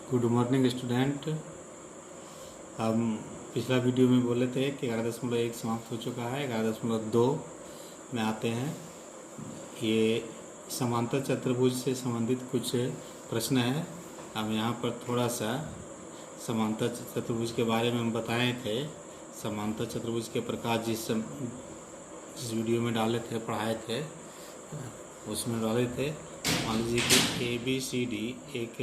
Good morning student. हम पिछला video में बोले थे कि 11.1 समाप्त हो चुका है। 11.2 में आते हैं। ये समांतर चतुर्भुज से संबंधित कुछ प्रश्न है। हम यहाँ पर थोड़ा सा समांतर चतुर्भुज के बारे में हम बताए थे। समांतर चतुर्भुज के प्रकार जिस वीडियो में डाले थे, पढ़ाए थे, उसमें डाले थे। मान लीजिए कि ABCD एक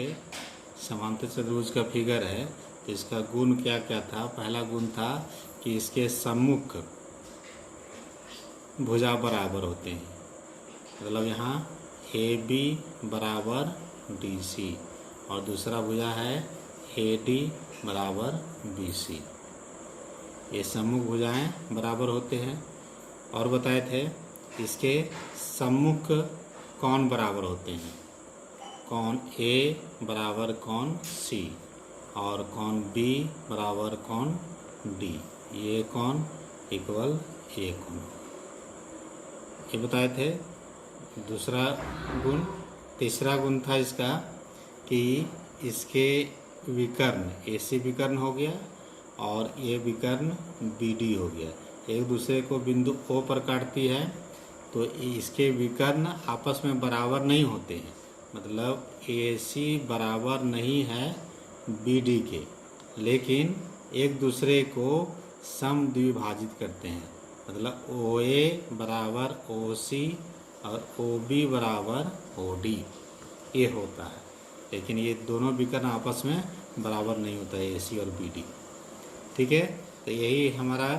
समांतर चतुर्भुज का फिगर है, तो इसका गुण क्या क्या था। पहला गुण था कि इसके सम्मुख भुजा बराबर होते हैं, मतलब यहाँ AB बराबर DC, और दूसरा भुजा है AD बराबर BC। ये सम्मुख भुजाएं बराबर होते हैं। और बताए थे इसके सम्मुख कोण बराबर होते हैं। कोण A बराबर कोण C और कोण B बराबर कोण D। ये कोण इक्वल ये कोण, ये बताए थे दूसरा गुण। तीसरा गुण था इसका कि इसके विकर्ण AC विकर्ण हो गया और ये विकर्ण BD हो गया। एक दूसरे को बिंदु O पर काटती है, तो इसके विकर्ण आपस में बराबर नहीं होते हैं। मतलब AC बराबर नहीं है BD के, लेकिन एक दूसरे को समद्विभाजित करते हैं। मतलब OA बराबर OC और OB बराबर OD ये होता है, लेकिन ये दोनों विकर्ण आपस में बराबर नहीं होता है, AC और BD। ठीक है, तो यही हमारा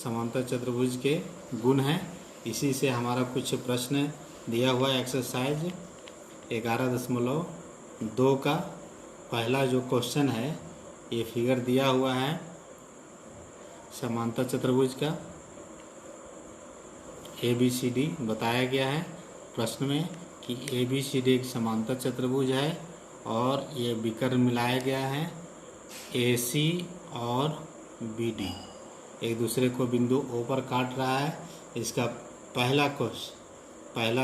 समांतर चतुर्भुज के गुण हैं। इसी से हमारा कुछ प्रश्न दिया हुआ है। एक्सरसाइज 11.2 का पहला जो क्वेश्चन है, ये फिगर दिया हुआ है समांतर चतुर्भुज का ABCD बताया गया है प्रश्न में कि ABCD एक समांतर चतुर्भुज है और ये विकर्ण मिलाया गया है AC और BD। एक दूसरे को बिंदु O पर काट रहा है। इसका पहला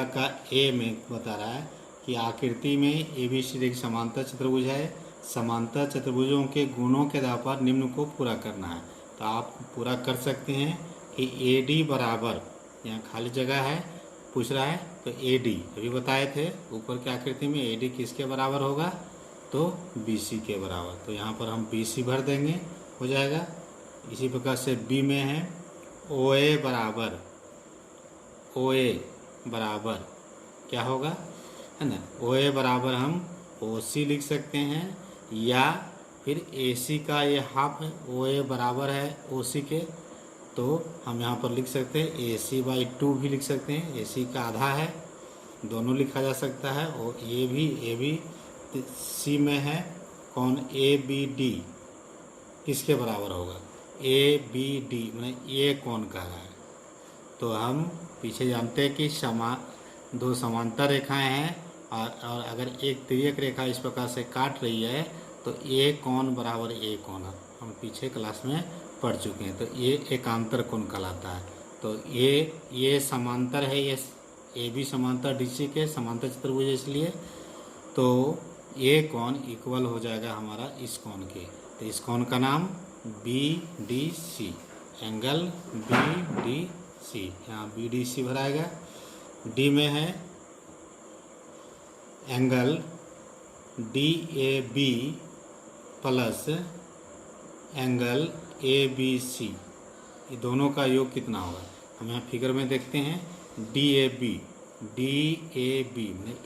का A में बता रहा है कि आकृति में ABCD एक समांतर चतुर्भुज है। समांतर चतुर्भुजों के गुणों के आधार पर निम्न को पूरा करना है। तो आप पूरा कर सकते हैं कि AD बराबर, यहाँ खाली जगह है, पूछ रहा है, तो AD अभी बताए थे ऊपर की आकृति में AD किसके बराबर होगा, तो BC के बराबर। तो यहाँ पर हम BC भर देंगे, हो जाएगा। इसी प्रकार से B में है OA बराबर क्या होगा, है ना। OA बराबर हम OC लिख सकते हैं, या फिर AC का ये हाफ है, OA बराबर है OC के, तो हम यहाँ पर लिख सकते हैं AC/2 भी लिख सकते हैं। AC का आधा है, दोनों लिखा जा सकता है। और ये भी C में है कौन ABD किसके बराबर होगा, ABD मैंने ये कौन कह रहा है। तो हम पीछे जानते हैं कि दो समांतर रेखाएं हैं, और अगर एक तिर्यक रेखा इस प्रकार से काट रही है, तो A कोण बराबर A कोण हम पीछे क्लास में पढ़ चुके हैं। तो ये एकांतर कोण कहलाता है। तो ये समांतर है, ये AB समांतर DC के समांतर चतुर्भुज, इसलिए तो ये कोण इक्वल हो जाएगा हमारा इस कोण के। तो इस कोण का नाम BDC, एंगल BDC, यहाँ BDC भराएगा। D में है angle DAB plus angle ABC, ये दोनों का योग कितना होगा। हम यहाँ फिगर में देखते हैं DAB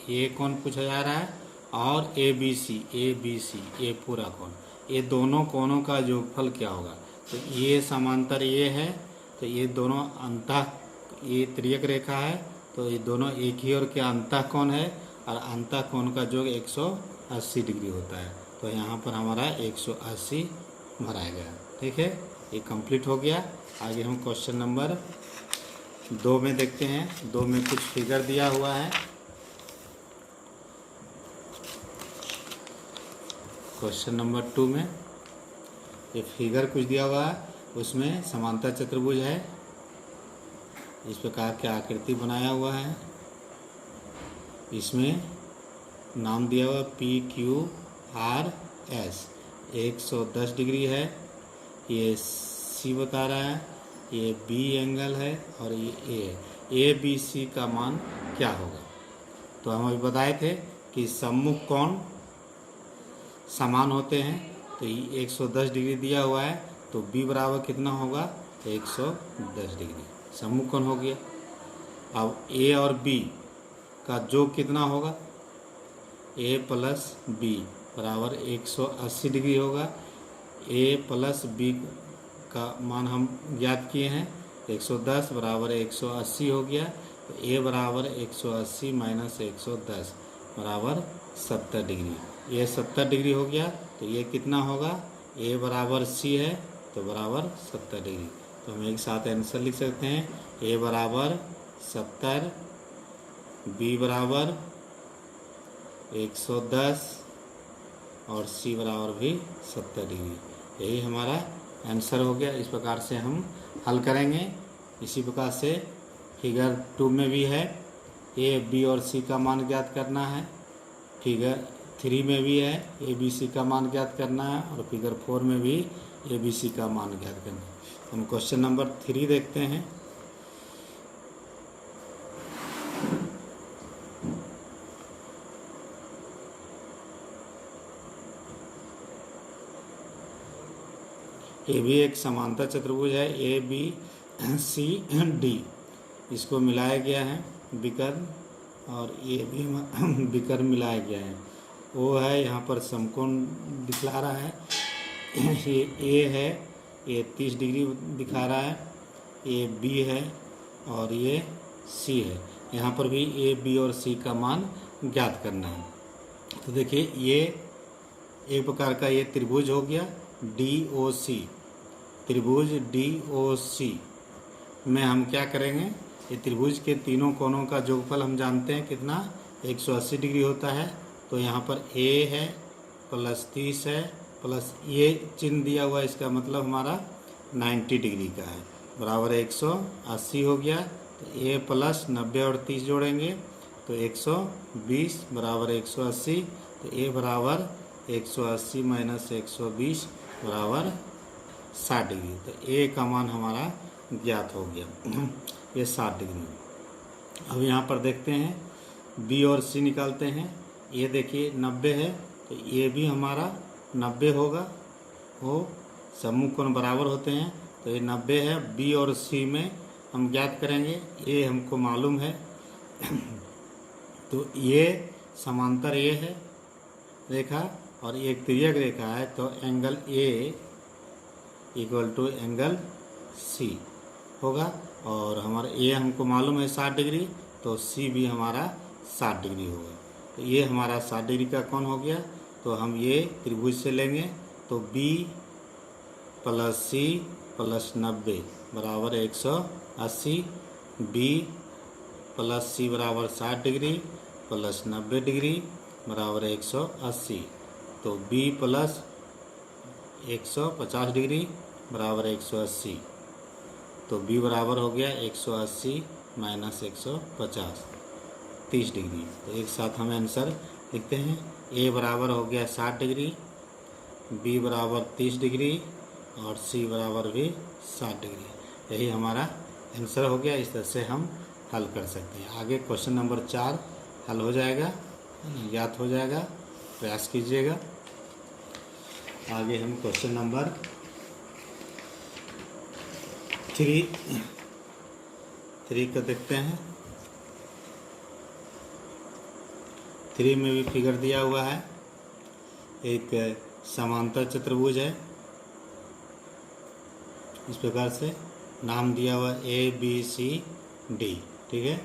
ये कोण पूछा जा रहा है, और ABC ये पूरा कोण, ये दोनों कोणों का योगफल क्या होगा। तो ये समांतर ये है, तो ये दोनों ये तिर्यक रेखा है, तो ये दोनों एक ही ओर के अंतः कोण है, और अंतः कोण का योग 180 डिग्री होता है। तो यहाँ पर हमारा 180 भराया गया। ठीक है, ये कंप्लीट हो गया। आगे हम क्वेश्चन नंबर 2 में देखते हैं। 2 में कुछ फिगर दिया हुआ है। क्वेश्चन नंबर 2 में ये फिगर कुछ दिया हुआ है, उसमें समांतर चतुर्भुज है, इस प्रकार की आकृति बनाया हुआ है। इसमें नाम दिया हुआ PQR एस 110 डिग्री है, ये सी बता रहा है, ये बी एंगल है और ये ए बी सी का मान क्या होगा। तो हम अभी बताए थे कि सम्मुख कोण समान होते हैं, तो ये 110 डिग्री दिया हुआ है, तो बी बराबर कितना होगा 110 डिग्री, सम्मुख कोण हो गया। अब ए और बी का योग कितना होगा, ए प्लस बी बराबर 180 डिग्री होगा। ए प्लस बी का मान हम ज्ञात किए हैं, 110 बराबर 180 हो गया, तो ए बराबर 180 माइनस 110 बराबर 70 डिग्री। ये 70 डिग्री हो गया, तो ये कितना होगा, ए बराबर सी है तो बराबर 70 डिग्री। तो हम एक साथ आंसर लिख सकते हैं, ए बराबर 70, बी बराबर 110 और सी बराबर भी 70 डिग्री। यही हमारा आंसर हो गया। इस प्रकार से हम हल करेंगे। इसी प्रकार से फिगर 2 में भी है, ए बी और सी का मान ज्ञात करना है। फिगर 3 में भी है, ए बी सी का मान ज्ञात करना है, और फिगर 4 में भी ए बी सी का मान ज्ञात करना है। हम क्वेश्चन नंबर 3 देखते हैं। ये भी एक समांतर चतुर्भुज है, ए बी सी डी, इसको मिलाया गया है विकर्ण, और ये भी विकर्ण मिलाया गया है। वो है यहाँ पर समकोण दिखला रहा है, ये ए है, ये 30 डिग्री दिखा रहा है, ये बी है और ये सी है। यहाँ पर भी ए बी और सी का मान ज्ञात करना है। तो देखिए, ये एक प्रकार का ये त्रिभुज हो गया डी ओ सी। त्रिभुज डी ओ सी में हम क्या करेंगे, ये त्रिभुज के तीनों कोणों का योगफल हम जानते हैं कितना, 180 डिग्री होता है। तो यहाँ पर ए है प्लस 30 है प्लस ये चिन्ह दिया हुआ है, इसका मतलब हमारा 90 डिग्री का है, बराबर 180 हो गया। तो ए प्लस 90 और 30 जोड़ेंगे तो 120 बराबर 180। तो ए बराबर 180 माइनस 120 बराबर 60 डिग्री। तो ए का मान हमारा ज्ञात हो गया, ये 60 डिग्री। अब यहाँ पर देखते हैं बी और सी निकालते हैं। ये देखिए 90 है, तो ये भी हमारा 90 होगा, वो सम्मुख कोण बराबर होते हैं, तो ये 90 है। बी और सी में हम ज्ञात करेंगे, ये हमको मालूम है। तो ये समांतर ये है रेखा और एक तिर्यक रेखा है, तो angle A equal to angle C होगा। और हमारा ए हमको मालूम है 60 डिग्री, तो सी भी हमारा 60 डिग्री होगा। तो ये हमारा 60 डिग्री का कोण हो गया। तो हम ये त्रिभुज से लेंगे, तो बी प्लस सी प्लस 90 बराबर 180, बी प्लस सी बराबर 60 डिग्री प्लस 90 डिग्री बराबर 180। तो बी प्लस 150 डिग्री बराबर 180। तो बी बराबर हो गया 180 माइनस 150, 30 डिग्री। तो एक साथ हम आंसर लिखते हैं, ए बराबर हो गया 60 डिग्री, बी बराबर 30 डिग्री और सी बराबर भी 60 डिग्री। यही हमारा आंसर हो गया। इस तरह से हम हल कर सकते हैं। आगे क्वेश्चन नंबर 4 हल हो जाएगा, ज्ञात हो जाएगा, प्रयास कीजिएगा। आगे हम क्वेश्चन नंबर 3 का देखते हैं। 3 में भी फिगर दिया हुआ है, एक समांतर चतुर्भुज है, इस प्रकार से नाम दिया हुआ ए बी सी डी, ठीक है।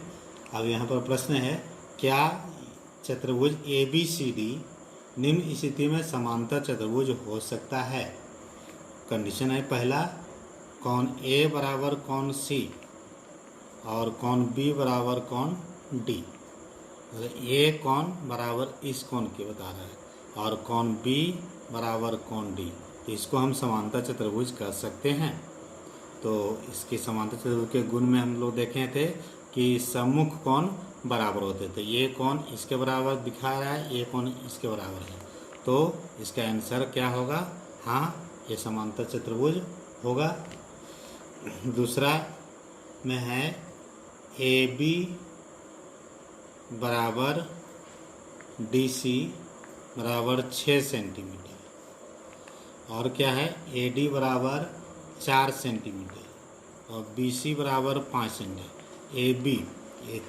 अब यहाँ पर प्रश्न है, क्या चतुर्भुज ए बी सी डी निम्न स्थिति में समांतर चतुर्भुज हो सकता है। कंडीशन है पहला, कोण ए बराबर कोण सी और कोण बी बराबर कोण डी। ए कोण बराबर इस कोण के बता रहा है और कोण बी बराबर कोण डी, तो इसको हम समांतर चतुर्भुज कर सकते हैं। तो इसके समांतर चतुर्भुज के गुण में हम लोग देखे थे कि सम्मुख कोण बराबर होते थे। ये कोण इसके बराबर दिखा रहा है, ये कोण इसके बराबर है, तो इसका आंसर क्या होगा? हाँ, ये समांतर चतुर्भुज होगा। दूसरा में है ए बी बराबर डी सी बराबर 6 सेंटीमीटर, और क्या है, ए डी बराबर 4 सेंटीमीटर और बी सी बराबर 5 सेंटीमीटर। ए बी ये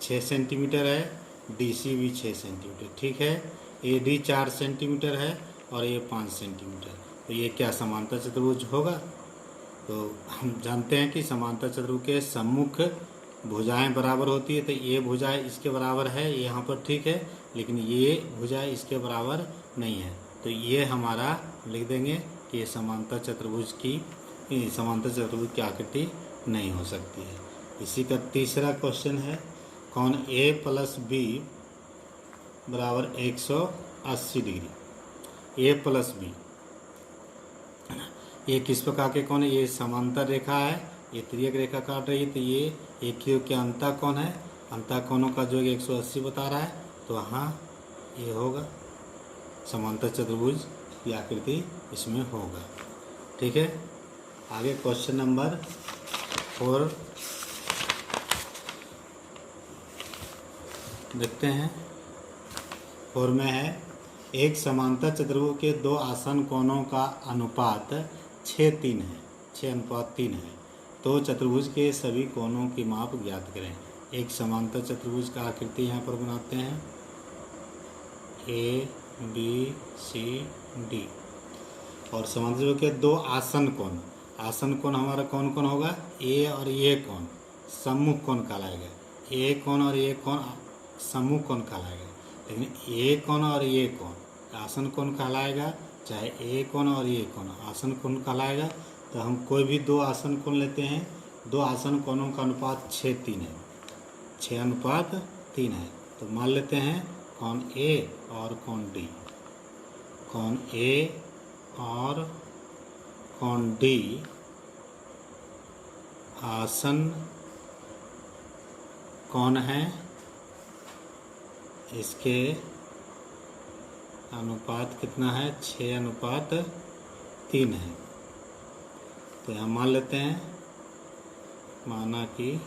6 सेंटीमीटर है, डी सी भी 6 सेंटीमीटर, ठीक है। ए डी 4 सेंटीमीटर है और ये 5 सेंटीमीटर, तो ये क्या समांतर चतुर्भुज होगा? तो हम जानते हैं कि समांतर चतुर्भुज के सम्मुख भुजाएं बराबर होती है, तो ये भुजा इसके बराबर है यहाँ पर, ठीक है, लेकिन ये भुजा इसके बराबर नहीं है, तो ये हमारा लिख देंगे कि ये समांतर चतुर्भुज की आकृति नहीं हो सकती है। इसी का तीसरा क्वेश्चन है, कौन ए प्लस बी बराबर 180 डिग्री। ए प्लस बी ये किस प्रकार के कौन है? ये समांतर रेखा है, ये तिर्यक रेखा काट रही है, तो ये एक के अंतः कोण है, अंतः कोणों का जो 180 बता रहा है, तो हाँ ये होगा समांतर चतुर्भुज की आकृति इसमें होगा, ठीक है। आगे क्वेश्चन नंबर 4 देखते हैं। 4 में है, एक समांतर चतुर्भुज के दो आसन कोणों का अनुपात 6:3 है, 6:3 है, तो चतुर्भुज के सभी कोणों की माप ज्ञात करें। एक समांतर चतुर्भुज का आकृति यहाँ पर बनाते हैं, ए बी सी डी, और समांतर चतुर्भुज के दो आसन कोण, आसन कोण हमारा कौन कौन होगा? ए और ये कोण सम्मुख कोण कहलाएगा, ए कोण और ये कोण सम्मुख कोण कहलाएगा, लेकिन ए कोण और ये कोण आसन कोण कहलाएगा, चाहे ए कोण और ये कोण आसन कोण कहलाएगा। तो हम कोई भी दो आसन कोण लेते हैं, दो आसन कोणों का अनुपात 6:3 है, 6:3 है, तो मान लेते हैं कोण ए और कोण डी, कोण ए और कोण डी आसन कोण है, इसके अनुपात कितना है? 6:3 है। तो यहाँ मान लेते हैं, माना कि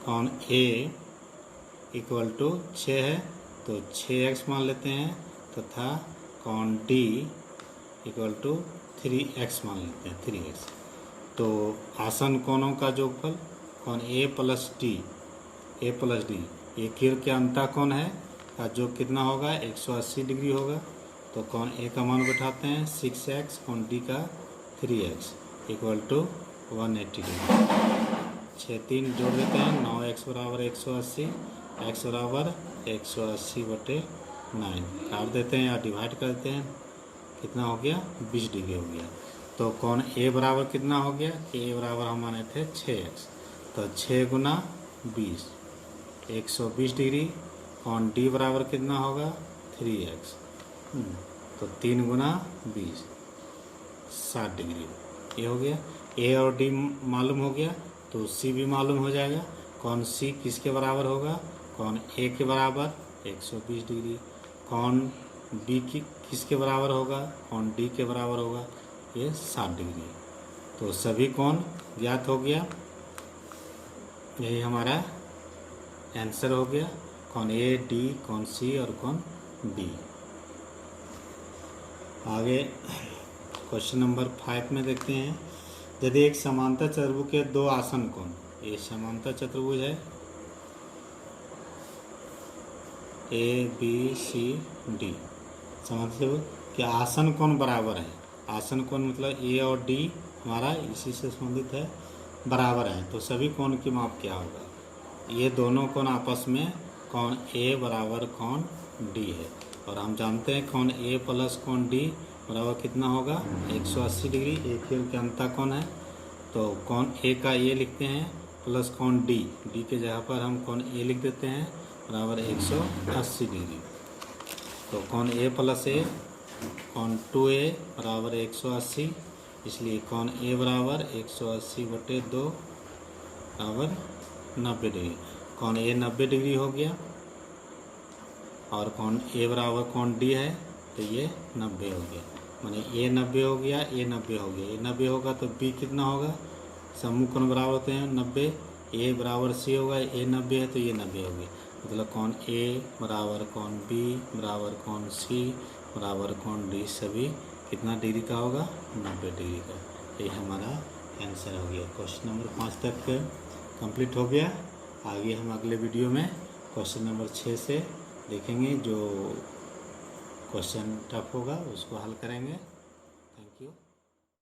कोण ए इक्वल टू 6 है, तो 6x मान लेते हैं, तथा कोण डी इक्वल टू 3x मान लेते हैं, 3x। तो आसन कोणों का जोगफल कोण ए प्लस डी, ए प्लस डी ये किरण के अंतः कोण है का जो कितना होगा? 180 डिग्री होगा। तो कोण ए का मान बैठाते हैं 6x, कोण डी का 3x इक्वल टू 180 डिग्री। 6-3 जोड़ देते हैं, 9x बराबर 180, x बराबर 180/9 काट देते हैं या डिवाइड कर देते हैं, कितना हो गया? 20 डिग्री हो गया। तो कोण ए बराबर कितना हो गया? ए बराबर हम माने थे 6x, तो 6 गुना 20 120 डिग्री। कोण डी बराबर कितना होगा? 3x, तो 3 गुना 20 60 डिग्री, ये हो गया। ए और डी मालूम हो गया, तो सी भी मालूम हो जाएगा। कोण सी किसके बराबर होगा? कोण ए के बराबर 120 डिग्री। कोण बी की किसके बराबर होगा? कोण डी के बराबर होगा, ये 60 डिग्री। तो सभी कोण ज्ञात हो गया, यही हमारा आंसर हो गया, कोण ए, डी, कोण सी और कोण डी। आगे क्वेश्चन नंबर 5 में देखते हैं, यदि एक समांतर चतुर्भुज के दो आसन कोण, ये समांतर चतुर्भुज है ए बी सी डी, समांतर चतुर्भुज के आसन कोण बराबर है। आसन कोण मतलब ए और डी हमारा इसी से संबंधित है, बराबर है, तो सभी कोण की माप क्या होगा? ये दोनों कोण आपस में कोण ए बराबर कोण डी है, और हम जानते हैं कोण ए प्लस कोण डी बराबर कितना होगा? 180 डिग्री। एक के अंतः कोण है, तो कोण ए का ए लिखते हैं प्लस कोण डी, डी के जगह पर हम कोण ए लिख देते हैं बराबर 180 डिग्री। तो कोण ए प्लस ए, कोण 2a बराबर 180, इसलिए कोण ए बराबर 180/2 बराबर 90 डिग्री। कोण ए 90 डिग्री हो गया, और कौन ए बराबर कौन डी है, तो ये 90 हो गया। माने ए 90 हो गया, ए 90 हो गया, ए 90 होगा तो बी कितना होगा, समूह कौन बराबर होते हैं 90, ए बराबर सी होगा, ए 90 है तो ये 90 हो गया। मतलब कौन ए बराबर कौन बी बराबर कौन सी बराबर कौन डी सभी कितना डिग्री का होगा, 90 डिग्री का। ये हमारा आंसर हो गया। क्वेश्चन नंबर 5 तक कंप्लीट हो गया। आगे हम अगले वीडियो में क्वेश्चन नंबर 6 से देखेंगे, जो क्वेश्चन टफ होगा उसको हल करेंगे।